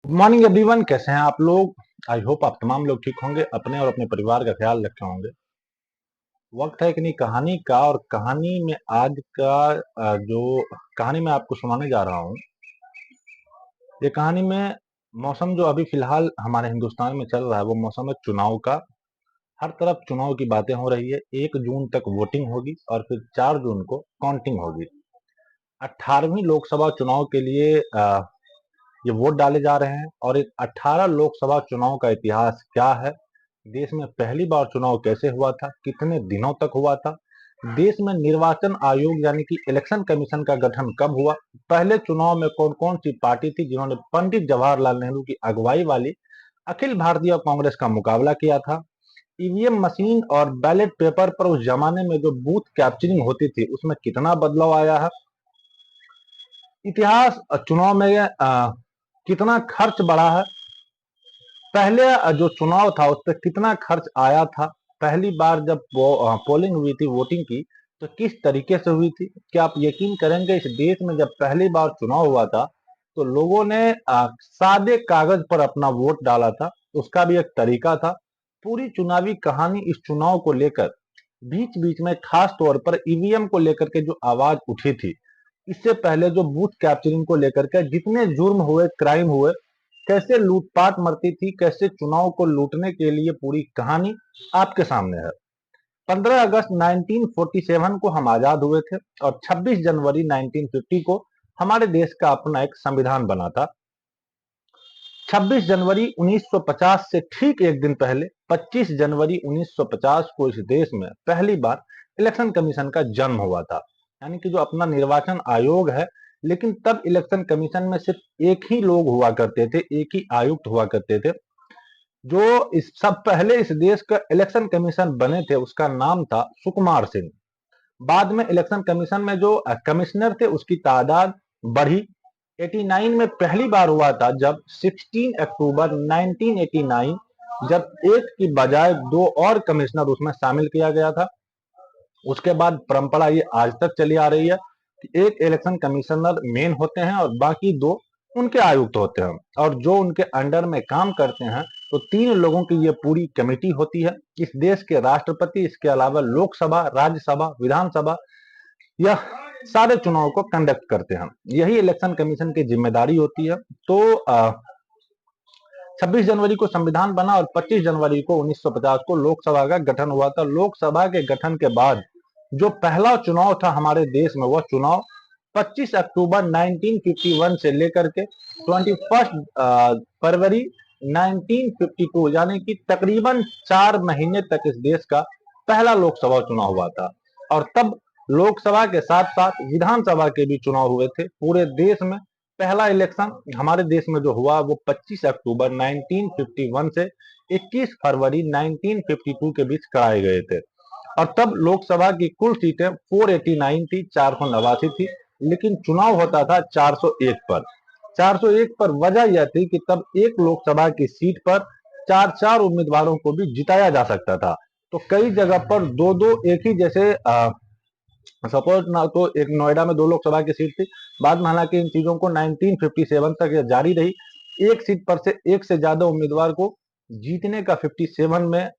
Good morning everyone, कैसे हैं आप लोग। आई होप आप तमाम लोग ठीक होंगे, अपने और अपने परिवार का ख्याल रखे होंगे। वक्त है एक नई कहानी का, और कहानी में आज का जो कहानी मैं आपको सुनाने जा रहा हूँ, ये कहानी में मौसम जो अभी फिलहाल हमारे हिंदुस्तान में चल रहा है वो मौसम है चुनाव का। हर तरफ चुनाव की बातें हो रही है। 1 जून तक वोटिंग होगी और फिर 4 जून को काउंटिंग होगी। 18वीं लोकसभा चुनाव के लिए ये वोट डाले जा रहे हैं। और इन 18 लोकसभा चुनाव का इतिहास क्या है, देश में पहली बार चुनाव कैसे हुआ था, कितने दिनों तक हुआ था, देश में निर्वाचन आयोग यानी कि इलेक्शन कमीशन का गठन कब हुआ, पहले चुनाव में कौन कौन सी पार्टी थी जिन्होंने पंडित जवाहरलाल नेहरू की अगुवाई वाली अखिल भारतीय कांग्रेस का मुकाबला किया था, ईवीएम मशीन और बैलेट पेपर पर उस जमाने में जो बूथ कैप्चरिंग होती थी उसमें कितना बदलाव आया है, इतिहास चुनाव में कितना खर्च बढ़ा है, पहले जो चुनाव था उस पर कितना खर्च आया था, पहली बार जब पोलिंग हुई थी, वोटिंग की, तो किस तरीके से हुई थी। क्या आप यकीन करेंगे, इस देश में जब पहली बार चुनाव हुआ था तो लोगों ने सादे कागज पर अपना वोट डाला था। उसका भी एक तरीका था। पूरी चुनावी कहानी इस चुनाव को लेकर बीच बीच में खास तौर पर ईवीएम को लेकर के जो आवाज उठी थी, इससे पहले जो बूथ कैप्चरिंग को लेकर के जितने जुर्म हुए, क्राइम हुए, कैसे लूटपाट मरती थी, कैसे चुनाव को लूटने के लिए, पूरी कहानी आपके सामने है। 15 अगस्त 1947 को हम आजाद हुए थे और 26 जनवरी 1950 को हमारे देश का अपना एक संविधान बना था। 26 जनवरी 1950 से ठीक एक दिन पहले 25 जनवरी 1950 को इस देश में पहली बार इलेक्शन कमीशन का जन्म हुआ था। यानी कि जो अपना निर्वाचन आयोग है, लेकिन तब इलेक्शन कमीशन में सिर्फ एक ही लोग हुआ करते थे, एक ही आयुक्त हुआ करते थे। जो इस सब पहले इस देश का इलेक्शन कमीशन बने थे उसका नाम था सुकुमार सिंह। बाद में इलेक्शन कमीशन में जो कमिश्नर थे उसकी तादाद बढ़ी। 89 में पहली बार हुआ था जब 16 अक्टूबर 1989 जब एक की बजाय दो और कमिश्नर उसमें शामिल किया गया था। उसके बाद परंपरा ये आज तक चली आ रही है कि एक इलेक्शन कमिश्नर मेन होते हैं और बाकी दो उनके आयुक्त होते हैं, और जो उनके अंडर में काम करते हैं तो 3 लोगों की ये पूरी कमेटी होती है। इस देश के राष्ट्रपति, इसके अलावा लोकसभा, राज्यसभा, विधानसभा, यह सारे चुनाव को कंडक्ट करते हैं। यही इलेक्शन कमीशन की जिम्मेदारी होती है। तो 26 जनवरी को संविधान बना और 25 जनवरी को 1950 को लोकसभा का गठन हुआ था। लोकसभा के गठन के बाद जो पहला चुनाव था हमारे देश में, वह चुनाव 25 अक्टूबर 1951 से लेकर के 21 फरवरी 1952 यानी कि तकरीबन 4 महीने तक इस देश का पहला लोकसभा चुनाव हुआ था। और तब लोकसभा के साथ साथ विधानसभा के भी चुनाव हुए थे पूरे देश में। पहला इलेक्शन हमारे देश में जो हुआ वो 25 अक्टूबर 1951 से 21 फरवरी 1952 के बीच कराए गए थे। और तब लोकसभा की कुल सीटें 489 थी, 489 थी, लेकिन चुनाव होता था 401 पर। 401 पर वजह यह थी कि तब एक लोकसभा की सीट पर चार चार उम्मीदवारों को भी जिताया जा सकता था। तो कई जगह पर दो दो एक ही जैसे सपोज ना, तो एक नोएडा में 2 लोकसभा की सीट थी। बाद में हालांकि इन चीजों को 1957 तक यह जारी रही। एक सीट पर से एक से ज्यादा उम्मीदवार को जीतने का 57 में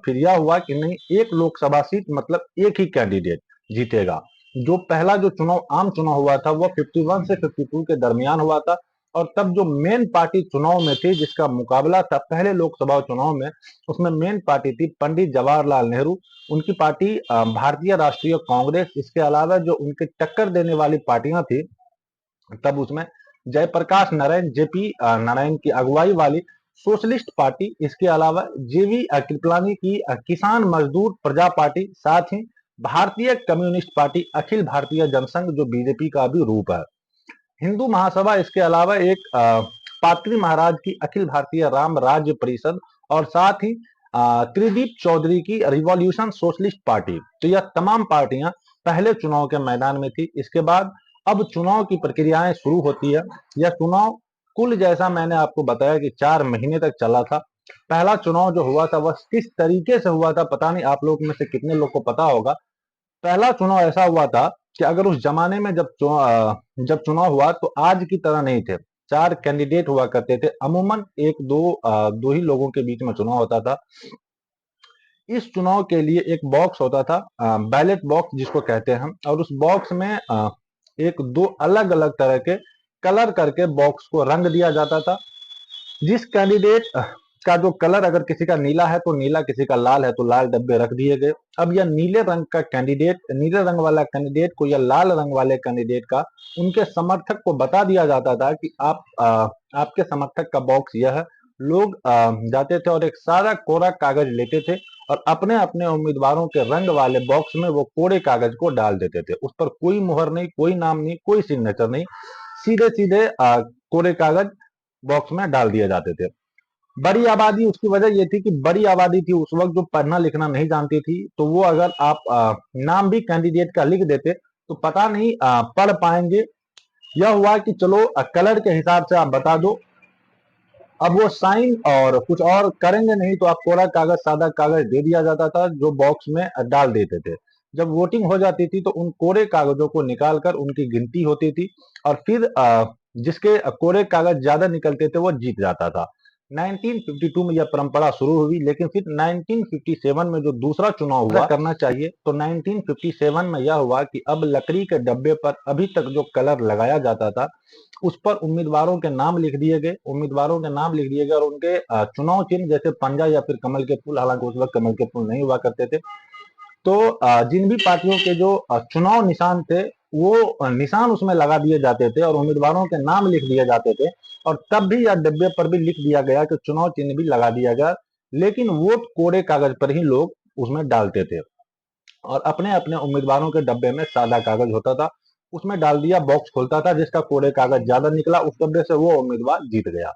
फिर यह हुआ कि नहीं, एक लोकसभा सीट मतलब एक ही कैंडिडेट जीतेगा। जो पहला जो चुनाव, आम चुनाव हुआ था, वह 51 से 52 के दरमियान हुआ था। और तब जो मेन पार्टी चुनाव में थी, जिसका मुकाबला था पहले लोकसभा चुनाव में, उसमें मेन पार्टी थी पंडित जवाहरलाल नेहरू, उनकी पार्टी भारतीय राष्ट्रीय कांग्रेस। इसके अलावा जो उनके टक्कर देने वाली पार्टियां थी तब उसमें जयप्रकाश नारायण, जेपी नारायण की अगुवाई वाली सोशलिस्ट पार्टी, इसके अलावा जेवी कृपलानी की किसान मजदूर प्रजा पार्टी, साथ ही भारतीय कम्युनिस्ट पार्टी, अखिल भारतीय जनसंघ जो बीजेपी का भी रूप है, हिंदू महासभा, इसके अलावा एक पात्री महाराज की अखिल भारतीय राम राज्य परिषद, और साथ ही त्रिदीप चौधरी की रिवॉल्यूशन सोशलिस्ट पार्टी। तो यह तमाम पार्टियां पहले चुनाव के मैदान में थी। इसके बाद अब चुनाव की प्रक्रियाएं शुरू होती है। यह चुनाव कुल, जैसा मैंने आपको बताया कि 4 महीने तक चला था। पहला चुनाव जो हुआ था वह किस तरीके से हुआ था, पता नहीं आप लोग में से कितने लोग को पता होगा। पहला चुनाव ऐसा हुआ था कि अगर उस जमाने में जब चुनाव हुआ तो आज की तरह नहीं थे। 4 कैंडिडेट हुआ करते थे। अमूमन एक दो ही लोगों के बीच में चुनाव होता था। इस चुनाव के लिए एक बॉक्स होता था, बैलेट बॉक्स जिसको कहते हैं हम, और उस बॉक्स में एक दो अलग अलग तरह के कलर करके बॉक्स को रंग दिया जाता था। जिस कैंडिडेट का जो कलर, अगर किसी का नीला है तो नीला, किसी का लाल है तो लाल डब्बे रख दिए गए। अब यह नीले रंग का कैंडिडेट, नीले रंग वाला कैंडिडेट को या लाल रंग वाले कैंडिडेट का उनके समर्थक को बता दिया जाता था कि आपके समर्थक का बॉक्स यह है। लोग जाते थे और एक सारा कोरा कागज लेते थे और अपने अपने उम्मीदवारों के रंग वाले बॉक्स में वो कोरे कागज को डाल देते थे। उस पर कोई मुहर नहीं, कोई नाम नहीं, कोई सिग्नेचर नहीं, सीधे सीधे कोरे कागज बॉक्स में डाल दिए जाते थे। बड़ी आबादी, उसकी वजह यह थी कि बड़ी आबादी थी उस वक्त जो पढ़ना लिखना नहीं जानती थी, तो वो अगर आप नाम भी कैंडिडेट का लिख देते तो पता नहीं पढ़ पाएंगे। यह हुआ कि चलो कलर के हिसाब से आप बता दो। अब वो साइन और कुछ और करेंगे नहीं तो आप कोरा कागज, सादा कागज दे दिया जाता था जो बॉक्स में डाल देते थे। जब वोटिंग हो जाती थी तो उन कोरे कागजों को निकालकर उनकी गिनती होती थी और फिर जिसके कोरे कागज ज्यादा निकलते थे वो जीत जाता था। 1952 में यह परंपरा शुरू हुई, लेकिन फिर 1957 में जो दूसरा चुनाव हुआ करना चाहिए, तो 1957 में यह हुआ कि अब लकड़ी के डब्बे पर अभी तक जो कलर लगाया जाता था उस पर उम्मीदवारों के नाम लिख दिए गए, और उनके चुनाव चिन्ह जैसे पंजा या फिर कमल के फूल, हालांकि उस वक्त कमल के फूल नहीं हुआ करते थे। तो जिन भी पार्टियों के जो चुनाव निशान थे वो निशान उसमें लगा दिए जाते थे और उम्मीदवारों के नाम लिख दिए जाते थे। और तब भी या डब्बे पर भी लिख दिया गया कि चुनाव चिन्ह भी लगा दिया गया, लेकिन वोट कोरे कागज पर ही लोग उसमें डालते थे और अपने अपने उम्मीदवारों के डब्बे में सादा कागज होता था, उसमें डाल दिया, बॉक्स खोलता था, जिसका कोरे कागज ज्यादा निकला उस डब्बे से वो उम्मीदवार जीत गया।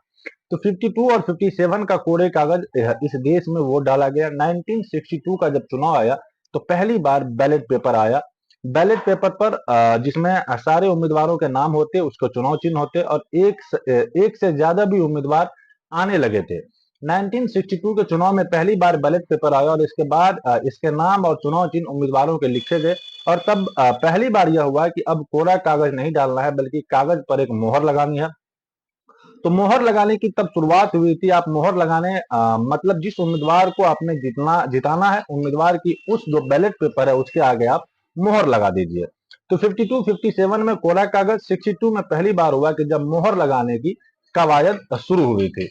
तो 52 और 57 का कोरे कागज इस देश में वोट डाला गया। 1962 का जब चुनाव आया तो पहली बार बैलेट पेपर आया। बैलेट पेपर पर जिसमें सारे उम्मीदवारों के नाम होते, उसको चुनाव चिन्ह होते और एक से ज्यादा भी उम्मीदवार आने लगे थे। 1962 के चुनाव में पहली बार बैलेट पेपर आया और इसके बाद इसके नाम और चुनाव चिन्ह उम्मीदवारों के लिखे गए और तब पहली बार यह हुआ कि अब कोरा कागज नहीं डालना है बल्कि कागज पर एक मोहर लगानी है। तो मोहर लगाने की तब शुरुआत हुई थी। आप मोहर लगाने मतलब जिस उम्मीदवार को आपने जिताना है, उम्मीदवार की उस जो बैलेट पेपर है उसके आगे आप मोहर लगा दीजिए। तो 52 57 में कोरा कागज, 62 में पहली बार हुआ कि जब मोहर लगाने की कवायद शुरू हुई थी।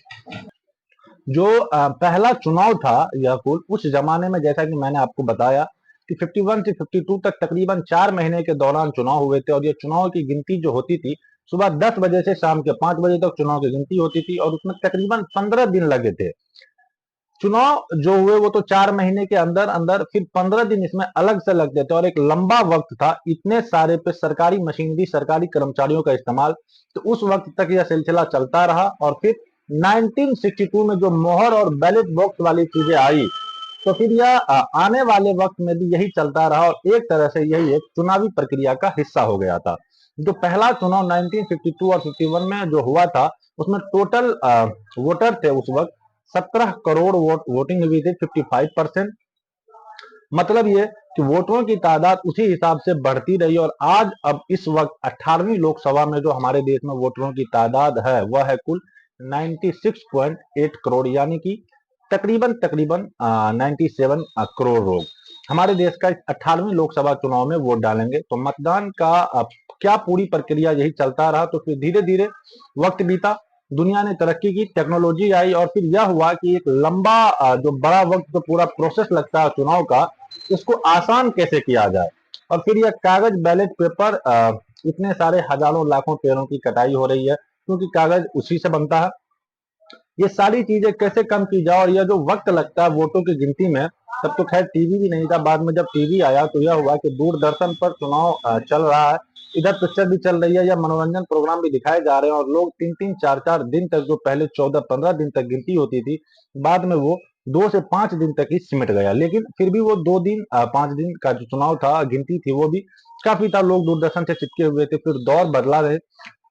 जो पहला चुनाव था यह कुल उस जमाने में, जैसा कि मैंने आपको बताया कि 51 से 52 तक तकरीबन 4 महीने के दौरान चुनाव हुए थे और ये चुनाव की गिनती जो होती थी सुबह 10 बजे से शाम के 5 बजे तक चुनाव की गिनती होती थी और उसमें तकरीबन 15 दिन लगे थे। चुनाव जो हुए वो तो 4 महीने के अंदर अंदर, फिर 15 दिन इसमें अलग से लगते थे और एक लंबा वक्त था, इतने सारे पे सरकारी मशीनरी, सरकारी कर्मचारियों का इस्तेमाल, तो उस वक्त तक यह सिलसिला चलता रहा। और फिर 1962 में जो मोहर और बैलेट बॉक्स वाली चीजें आई तो फिर यह आने वाले वक्त में भी यही चलता रहा और एक तरह से यही एक चुनावी प्रक्रिया का हिस्सा हो गया था। जो पहला चुनाव 1952 और 51 में जो हुआ था उसमें टोटल वोटर थे उस वक्त 17 करोड़ वोटिंग हुई थी, 55%। मतलब ये कि वोटरों की तादाद उसी हिसाब से बढ़ती रही और आज अब इस वक्त 18वीं लोकसभा में जो हमारे देश में वोटरों की तादाद है वह है कुल 96.8 करोड़, यानी कि तकरीबन तकरीबन 97 करोड़ लोग हमारे देश का 18वीं लोकसभा चुनाव में वोट डालेंगे। तो मतदान का क्या पूरी प्रक्रिया यही चलता रहा। तो फिर धीरे धीरे वक्त बीता, दुनिया ने तरक्की की, टेक्नोलॉजी आई और फिर यह हुआ कि एक लंबा जो बड़ा वक्त जो पूरा प्रोसेस लगता है चुनाव का, उसको आसान कैसे किया जाए। और फिर यह कागज, बैलेट पेपर, इतने सारे हजारों लाखों पेड़ों की कटाई हो रही है क्योंकि कागज उसी से बनता है। ये सारी चीजें कैसे कम की जाए और यह जो वक्त लगता है वोटों की गिनती में, तब तो खैर टीवी भी नहीं था। बाद में जब टीवी आया तो यह हुआ कि दूरदर्शन पर चुनाव चल रहा है, इधर पिक्चर भी चल रही है या मनोरंजन प्रोग्राम भी दिखाए जा रहे हैं और लोग 3-3 4-4 दिन तक, जो पहले 14-15 दिन तक गिनती होती थी, बाद में वो 2 से 5 दिन तक ही सिमट गया। लेकिन फिर भी वो 2 दिन 5 दिन का जो चुनाव था, गिनती थी, वो भी काफी था, लोग दूरदर्शन से चिपके हुए थे। फिर दौर बदला रहे,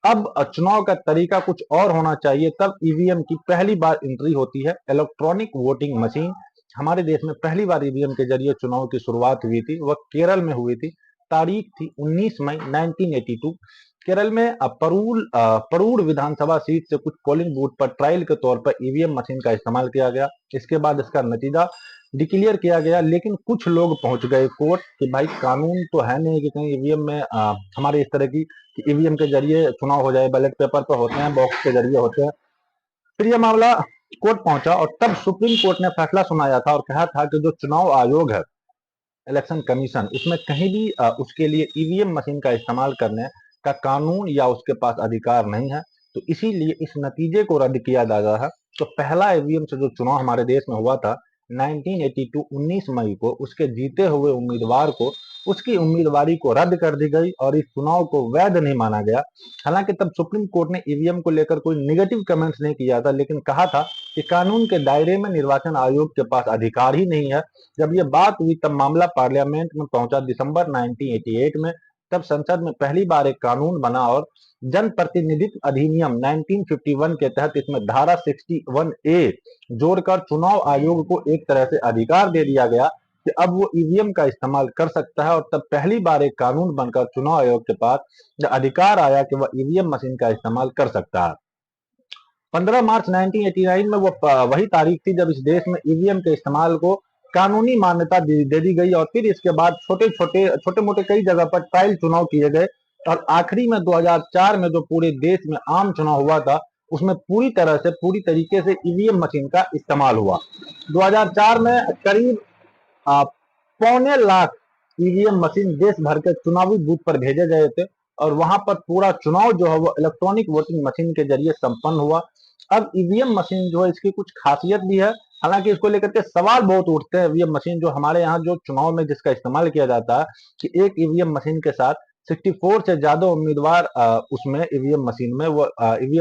अब चुनाव का तरीका कुछ और होना चाहिए। तब ईवीएम की पहली बार एंट्री होती है, इलेक्ट्रॉनिक वोटिंग मशीन। हमारे देश में पहली बार ईवीएम के जरिए चुनाव की शुरुआत हुई थी, वह केरल में हुई थी। तारीख थी 19 मई 1982। केरल में परूर विधानसभा सीट से कुछ पोलिंग बूथ पर ट्रायल के तौर पर ईवीएम मशीन का इस्तेमाल किया गया। इसके बाद इसका नतीजा डिक्लेयर किया गया, लेकिन कुछ लोग पहुंच गए कोर्ट कि भाई कानून तो है नहीं कि कहीं ईवीएम में हमारे इस तरह की कि ईवीएम के जरिए चुनाव हो जाए, बैलेट पेपर पर होते हैं, बॉक्स के जरिए होते हैं। फिर यह मामला कोर्ट पहुंचा और तब सुप्रीम कोर्ट ने फैसला सुनाया था और कहा था कि जो चुनाव आयोग है, इलेक्शन कमीशन, उसमें कहीं भी उसके लिए ईवीएम मशीन का इस्तेमाल करने का कानून या उसके पास अधिकार नहीं है। तो इसीलिए इस नतीजे को रद्द किया जा रहा है। तो पहला ईवीएम से जो चुनाव हमारे देश में हुआ था 1982 19 मई को, उसके जीते हुए उम्मीदवार को उसकी उम्मीदवारी को रद्द कर दी गई और इस चुनाव को वैध नहीं माना गया। हालांकि तब सुप्रीम कोर्ट ने ईवीएम को लेकर कोई निगेटिव कमेंट्स नहीं किया था, लेकिन कहा था कि कानून के दायरे में निर्वाचन आयोग के पास अधिकार ही नहीं है। जब ये बात हुई तब मामला पार्लियामेंट में पहुंचा दिसंबर 1988 में। तब संसद में पहली बार एक कानून बना और जन प्रतिनिधित्व अधिनियम 1951 के तहत इसमें धारा 61 ए जोड़कर चुनाव आयोग को एक तरह से अधिकार दे दिया गया कि अब वो ईवीएम का इस्तेमाल कर सकता है। और तब पहली बार एक कानून बनकर चुनाव आयोग के पास अधिकार आया कि वह ईवीएम मशीन का इस्तेमाल कर सकता है। 15 मार्च 1989 में वो वही तारीख थी जब इस देश में ईवीएम के इस्तेमाल को कानूनी मान्यता दे दी गई और फिर इसके बाद छोटे मोटे कई जगह पर ट्रायल चुनाव किए गए और आखिरी में 2004 में जो पूरे देश में आम चुनाव हुआ था उसमें पूरी तरीके से ईवीएम मशीन का इस्तेमाल हुआ। 2004 में करीब आ, पौने लाख ईवीएम मशीन देश भर के चुनावी बूथ पर भेजे गए थे और वहां पर पूरा चुनाव जो है वो इलेक्ट्रॉनिक वोटिंग मशीन के जरिए संपन्न हुआ। अब ईवीएम मशीन जो है इसकी कुछ खासियत भी है, हालांकि इसको लेकर के सवाल बहुत उठते हैं। ईवीएम मशीन जो हमारे यहाँ जो चुनाव में जिसका इस्तेमाल किया जाता है कि एक ईवीएम मशीन के साथ 64 से ज्यादा उम्मीदवार उसमें ईवीएम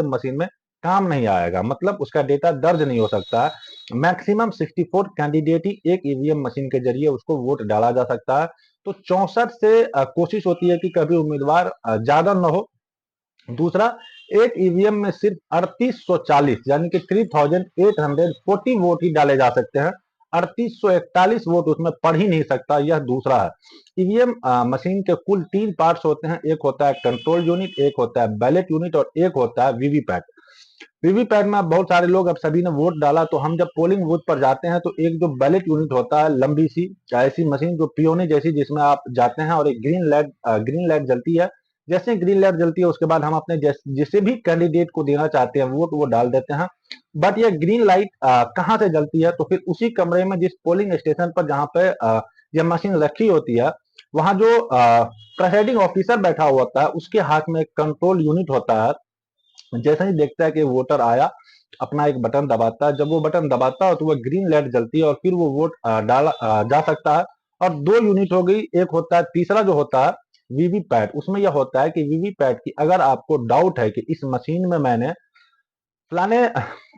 मशीन में काम नहीं आएगा, मतलब उसका डेटा दर्ज नहीं हो सकता है। मैक्सिमम 64 कैंडिडेट ही एक ईवीएम मशीन के जरिए उसको वोट डाला जा सकता है। तो 64 से कोशिश होती है कि कभी उम्मीदवार ज्यादा न हो। दूसरा, एक ईवीएम में सिर्फ 3840 यानी कि 3840 वोट ही डाले जा सकते हैं। 3841 वोट उसमें पढ़ ही नहीं सकता, यह दूसरा है। ईवीएम मशीन के कुल 3 पार्ट्स होते हैं, एक होता है कंट्रोल यूनिट, एक होता है बैलेट यूनिट और एक होता है वीवीपैट। वीवीपैट में बहुत सारे लोग, अब सभी ने वोट डाला तो हम जब पोलिंग बूथ पर जाते हैं तो एक जो बैलेट यूनिट होता है, लंबी सी ऐसी मशीन जो पियोनी जैसी, जिसमें आप जाते हैं और एक ग्रीन लाइट जलती है। जैसे ग्रीन लाइट जलती है उसके बाद हम अपने जिसे भी कैंडिडेट को देना चाहते हैं वोट वो डाल देते हैं। बट ये ग्रीन लाइट कहाँ से जलती है, तो फिर उसी कमरे में जिस पोलिंग स्टेशन पर जहाँ पे यह मशीन रखी होती है वहां जो प्रेसाइडिंग ऑफिसर बैठा हुआ होता है उसके हाथ में एक कंट्रोल यूनिट होता है। जैसे ही देखता है कि वोटर आया, अपना एक बटन दबाता है। जब वो बटन दबाता है तो वह ग्रीन लाइट जलती है और फिर वो वोट डाला जा सकता है। और दो यूनिट हो गई, एक होता है तीसरा जो होता है वीवीपैट। उसमें यह होता है कि वीवीपैट की अगर आपको डाउट है कि इस मशीन में मैंने फलाने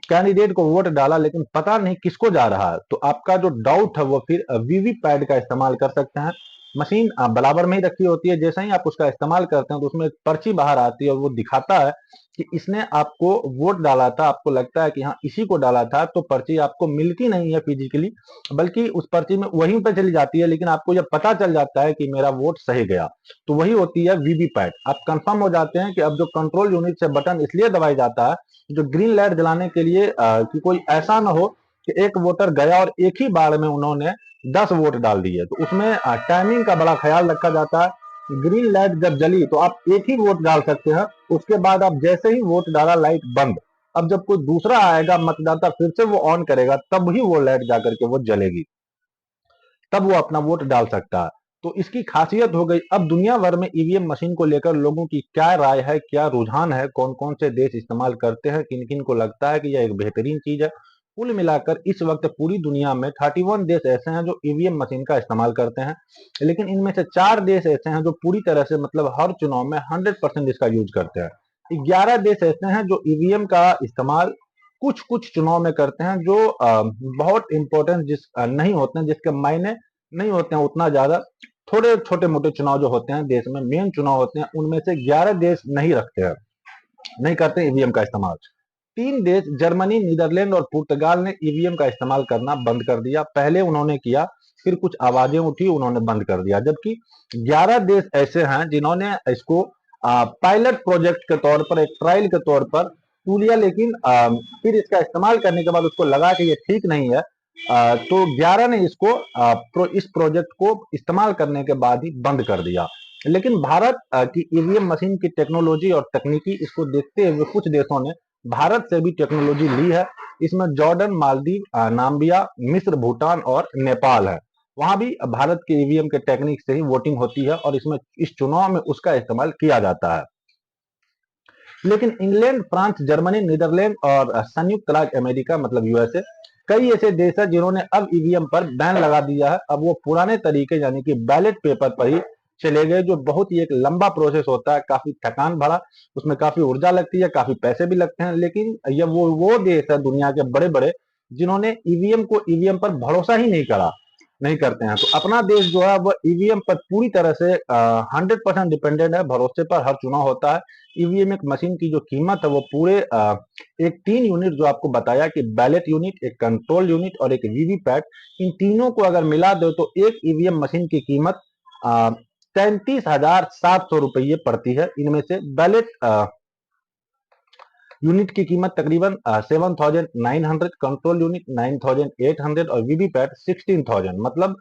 कैंडिडेट को वोट डाला लेकिन पता नहीं किसको जा रहा है, तो आपका जो डाउट है वो फिर वीवीपैट का इस्तेमाल कर सकते हैं। मशीन बराबर में ही रखी होती है, जैसे ही आप उसका इस्तेमाल करते हैं तो उसमें एक पर्ची बाहर आती है और वो दिखाता है कि इसने आपको वोट डाला था। आपको लगता है कि हाँ इसी को डाला था, तो पर्ची आपको मिलती नहीं है फिजिकली, बल्कि उस पर्ची में वहीं पे चली जाती है, लेकिन आपको यह पता चल जाता है कि मेरा वोट सही गया। तो वही होती है वीवीपैट। आप कंफर्म हो जाते हैं कि अब जो कंट्रोल यूनिट से बटन इसलिए दबाया जाता है जो ग्रीन लाइट जलाने के लिए कि कोई ऐसा ना हो कि एक वोटर गया और एक ही बार में उन्होंने 10 वोट डाल दिए, तो उसमें टाइमिंग का बड़ा ख्याल रखा जाता है। ग्रीन लाइट जब जली तो आप एक ही वोट डाल सकते हैं, उसके बाद आप जैसे ही वोट डाला लाइट बंद। अब जब कोई दूसरा आएगा मतदाता फिर से वो ऑन करेगा तब ही वो लाइट जाकर के वो जलेगी, तब वो अपना वोट डाल सकता है। तो इसकी खासियत हो गई। अब दुनिया भर में ईवीएम मशीन को लेकर लोगों की क्या राय है, क्या रुझान है, कौन कौन से देश इस्तेमाल करते हैं, किन किन को लगता है कि यह एक बेहतरीन चीज है। कुल मिलाकर इस वक्त पूरी दुनिया में 31 देश ऐसे हैं जो ईवीएम मशीन का इस्तेमाल करते हैं, लेकिन इनमें से 4 देश ऐसे हैं जो पूरी तरह से मतलब हर चुनाव में 100% इसका यूज करते हैं। 11 देश ऐसे हैं जो ईवीएम का इस्तेमाल कुछ कुछ चुनाव में करते हैं, जो बहुत इंपॉर्टेंट नहीं होते हैं, जिसके मायने नहीं होते हैं उतना ज्यादा। थोड़े छोटे मोटे चुनाव जो होते हैं देश में, मेन चुनाव होते हैं, उनमें से 11 देश नहीं रखते हैं, नहीं करते ईवीएम का इस्तेमाल। 3 देश जर्मनी, नीदरलैंड और पुर्तगाल ने ईवीएम का इस्तेमाल करना बंद कर दिया। पहले उन्होंने किया, फिर कुछ आवाजें उठी, उन्होंने बंद कर दिया। जबकि 11 देश ऐसे हैं जिन्होंने इसको पायलट प्रोजेक्ट के तौर पर, एक ट्रायल के तौर पर टू लिया, लेकिन फिर इसका इस्तेमाल करने के बाद उसको लगा कि ये ठीक नहीं है, तो 11 ने इसको इस प्रोजेक्ट को इस्तेमाल करने के बाद ही बंद कर दिया। लेकिन भारत की ईवीएम मशीन की टेक्नोलॉजी और तकनीकी इसको देखते हुए कुछ देशों ने भारत से भी टेक्नोलॉजी ली है। इसमें जॉर्डन, मालदीव, नाम्बिया, मिस्र, भूटान और नेपाल है। वहां भी भारत के ईवीएम के टेक्निक से ही वोटिंग होती है और इसमें इस चुनाव में उसका इस्तेमाल किया जाता है। लेकिन इंग्लैंड, फ्रांस, जर्मनी, नीदरलैंड और संयुक्त राज्य अमेरिका मतलब यूएसए, कई ऐसे देश है जिन्होंने अब ईवीएम पर बैन लगा दिया है। अब वो पुराने तरीके यानी कि बैलेट पेपर पर ही चले गए, जो बहुत ही एक लंबा प्रोसेस होता है, काफी थकान भरा, उसमें काफी ऊर्जा लगती है, काफी पैसे भी लगते हैं। लेकिन ये वो देश है दुनिया के बड़े बड़े जिन्होंने ईवीएम पर भरोसा ही नहीं करते हैं। तो अपना देश जो है वह ईवीएम पर पूरी तरह से 100% डिपेंडेंट है, भरोसे पर हर चुनाव होता है। ईवीएम एक मशीन की जो कीमत है वो पूरे एक 3 यूनिट जो आपको बताया कि बैलेट यूनिट, एक कंट्रोल यूनिट और एक वीवीपैट, इन तीनों को अगर मिला दो तो एक ईवीएम मशीन की कीमत 33,700 रुपये पड़ती है। इनमें से बैलेट यूनिट की कीमत तकरीबन 7,900, कंट्रोल यूनिट 9,800 और वीवीपैट 16,000। मतलब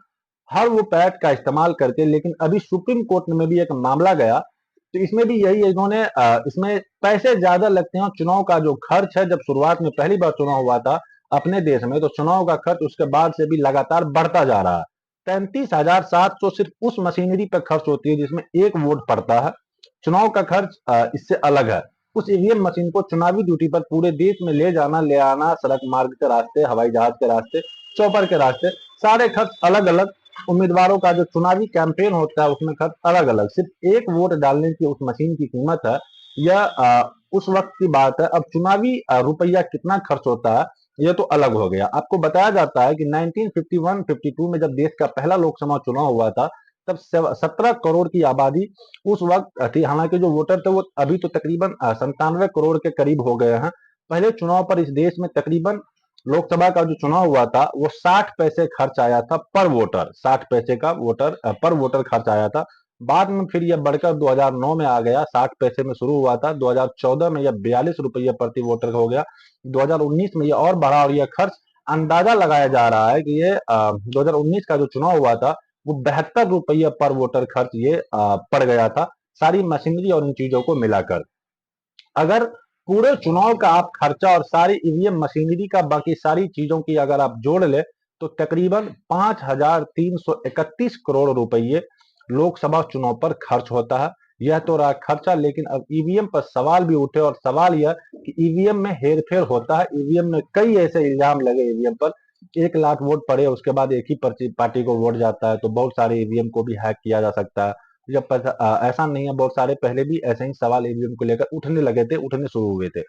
हर वो पैट का इस्तेमाल करके। लेकिन अभी सुप्रीम कोर्ट में भी एक मामला गया, तो इसमें भी यही है, इन्होंने इसमें पैसे ज्यादा लगते हैं और चुनाव का जो खर्च है, जब शुरुआत में पहली बार चुनाव हुआ था अपने देश में, तो चुनाव का खर्च उसके बाद से भी लगातार बढ़ता जा रहा है। 33,700 सिर्फ उस मशीनरी पर खर्च होती है जिसमें एक वोट पड़ता है। चुनाव का खर्च इससे अलग है। उस ईवीएम मशीन को चुनावी ड्यूटी पर पूरे देश में ले जाना, ले आना, सड़क मार्ग के रास्ते, हवाई जहाज के रास्ते, चौपर के रास्ते, सारे खर्च अलग अलग। उम्मीदवारों का जो चुनावी कैंपेन होता है उसमें खर्च अलग अलग। सिर्फ एक वोट डालने की उस मशीन की कीमत है, यह उस वक्त की बात है। अब चुनावी रुपया कितना खर्च होता है यह तो अलग हो गया। आपको बताया जाता है कि 1951-52 में जब देश का पहला लोकसभा चुनाव हुआ था, तब 17 करोड़ की आबादी उस वक्त थी। हालांकि जो वोटर थे वो अभी तो तकरीबन 97 करोड़ के करीब हो गए हैं। पहले चुनाव पर इस देश में तकरीबन लोकसभा का जो चुनाव हुआ था वो 60 पैसे खर्च आया था पर वोटर, 60 पैसे का पर वोटर खर्च आया था। बाद में फिर यह बढ़कर 2009 में आ गया, 60 पैसे में शुरू हुआ था, 2014 में यह 42 रुपये प्रति वोटर हो गया, 2019 में यह और बढ़ा और यह खर्च अंदाजा लगाया जा रहा है कि ये 2019 का जो चुनाव हुआ था वो 72 रुपये पर वोटर खर्च ये पड़ गया था, सारी मशीनरी और इन चीजों को मिलाकर। अगर पूरे चुनाव का आप खर्चा और सारी ईवीएम मशीनरी का बाकी सारी चीजों की अगर आप जोड़ ले तो तकरीबन 5,331 करोड़ रुपये लोकसभा चुनाव पर खर्च होता है। यह तो रहा खर्चा। लेकिन अब ईवीएम पर सवाल भी उठे और सवाल यह कि ईवीएम में हेरफेर होता है। ईवीएम में कई ऐसे इल्जाम लगे ईवीएम पर, 1 लाख वोट पड़े उसके बाद एक ही पार्टी को वोट जाता है, तो बहुत सारे ईवीएम को भी हैक किया जा सकता है। जब ऐसा नहीं है, बहुत सारे पहले भी ऐसे ही सवाल ईवीएम को लेकर उठने शुरू हुए थे।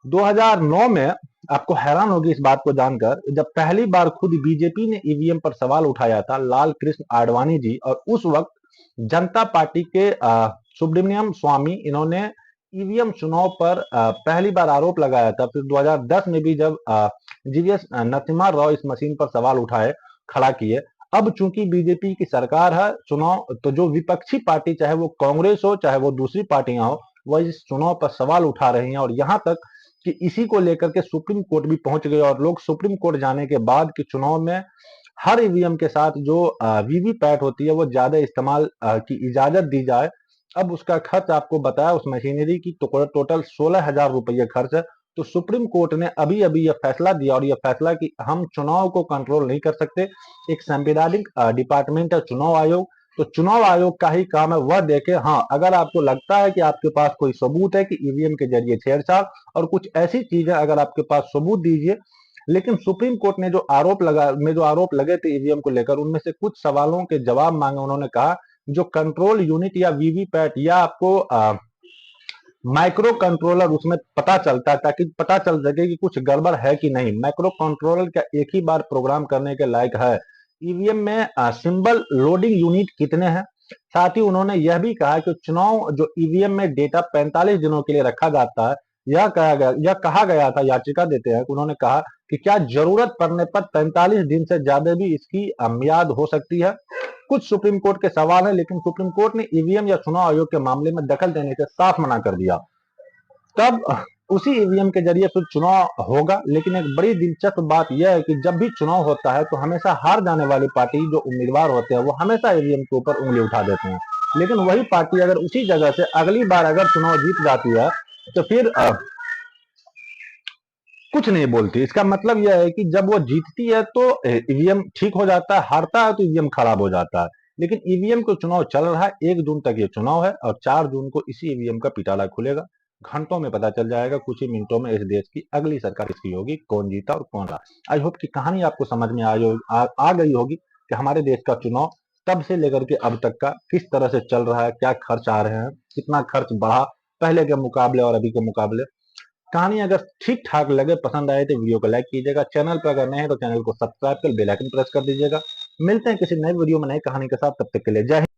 2009 में आपको हैरान होगी इस बात को जानकर, जब पहली बार खुद बीजेपी ने ईवीएम पर सवाल उठाया था, लाल कृष्ण आडवाणी जी, और उस वक्त जनता पार्टी के सुब्रमण्यम स्वामी, इन्होंने ईवीएम चुनाव पर पहली बार आरोप लगाया था। फिर 2010 में भी जब जीवीएस नरसिम्हा राव इस मशीन पर सवाल खड़ा किए। अब चूंकि बीजेपी की सरकार है, चुनाव तो जो विपक्षी पार्टी, चाहे वो कांग्रेस हो चाहे वो दूसरी पार्टियां हो, वह इस चुनाव पर सवाल उठा रही हैं। और यहां तक कि इसी को लेकर के सुप्रीम कोर्ट भी पहुंच गए और लोग सुप्रीम कोर्ट जाने के बाद कि चुनाव में हर ईवीएम के साथ जो वीवीपैट होती है वो ज्यादा इस्तेमाल की इजाजत दी जाए। अब उसका खर्च आपको बताया उस मशीनरी की तो टोटल 16,000 रुपये खर्च है। तो सुप्रीम कोर्ट ने अभी अभी यह फैसला दिया, और यह फैसला कि हम चुनाव को कंट्रोल नहीं कर सकते। एक संवैधानिक डिपार्टमेंट है चुनाव आयोग, तो चुनाव आयोग का ही काम है वह देखे। हाँ, अगर आपको लगता है कि आपके पास कोई सबूत है कि ईवीएम के जरिए छेड़छाड़ और कुछ ऐसी चीजें, अगर आपके पास सबूत दीजिए। लेकिन सुप्रीम कोर्ट ने जो आरोप लगे थे ईवीएम को लेकर, उनमें से कुछ सवालों के जवाब मांगे। उन्होंने कहा जो कंट्रोल यूनिट या वीवीपैट या आपको माइक्रो कंट्रोलर उसमें पता चलता है, ताकि पता चल सके कि कुछ गड़बड़ है कि नहीं। माइक्रो कंट्रोलर क्या एक ही बार प्रोग्राम करने के लायक है? ईवीएम में सिंबल लोडिंग यूनिट कितने हैं? साथ ही उन्होंने यह भी कहा कि चुनाव जो ईवीएम में डेटा 45 दिनों के लिए रखा जाता है, यह कहा गया था, याचिका देते हैं कि उन्होंने कहा कि क्या जरूरत पड़ने पर 45 दिन से ज्यादा भी इसकी मियाद हो सकती है। कुछ सुप्रीम कोर्ट के सवाल है, लेकिन सुप्रीम कोर्ट ने ईवीएम या चुनाव आयोग के मामले में दखल देने से साफ मना कर दिया। तब उसी ईवीएम के जरिए फिर चुनाव होगा। लेकिन एक बड़ी दिलचस्प बात यह है कि जब भी चुनाव होता है तो हमेशा हार जाने वाली पार्टी जो उम्मीदवार होते हैं वो हमेशा ईवीएम के ऊपर उंगली उठा देते हैं। लेकिन वही पार्टी अगर उसी जगह से अगली बार अगर चुनाव जीत जाती है तो फिर कुछ नहीं बोलती। इसका मतलब यह है कि जब वो जीतती है तो ईवीएम ठीक हो जाता है, हारता है तो ईवीएम खराब हो जाता है। लेकिन ईवीएम का चुनाव चल रहा है, 1 जून तक ये चुनाव है और 4 जून को इसी ईवीएम का पिटारा खुलेगा। घंटों में पता चल जाएगा, कुछ ही मिनटों में इस देश की अगली सरकार किसकी होगी, कौन जीता और कौन रहा। आई होप की कहानी आपको समझ में आ गई होगी कि हमारे देश का चुनाव तब से लेकर के अब तक का किस तरह से चल रहा है, क्या खर्च आ रहे हैं, कितना खर्च बढ़ा पहले के मुकाबले और अभी के मुकाबले। कहानी अगर ठीक ठाक लगे, पसंद आए तो वीडियो को लाइक कीजिएगा। चैनल पर अगर नए हैं तो चैनल को सब्सक्राइब कर बेल आइकन प्रेस कर दीजिएगा। मिलते हैं किसी नए वीडियो में नई कहानी के साथ, तब तक के लिए जय हिंद।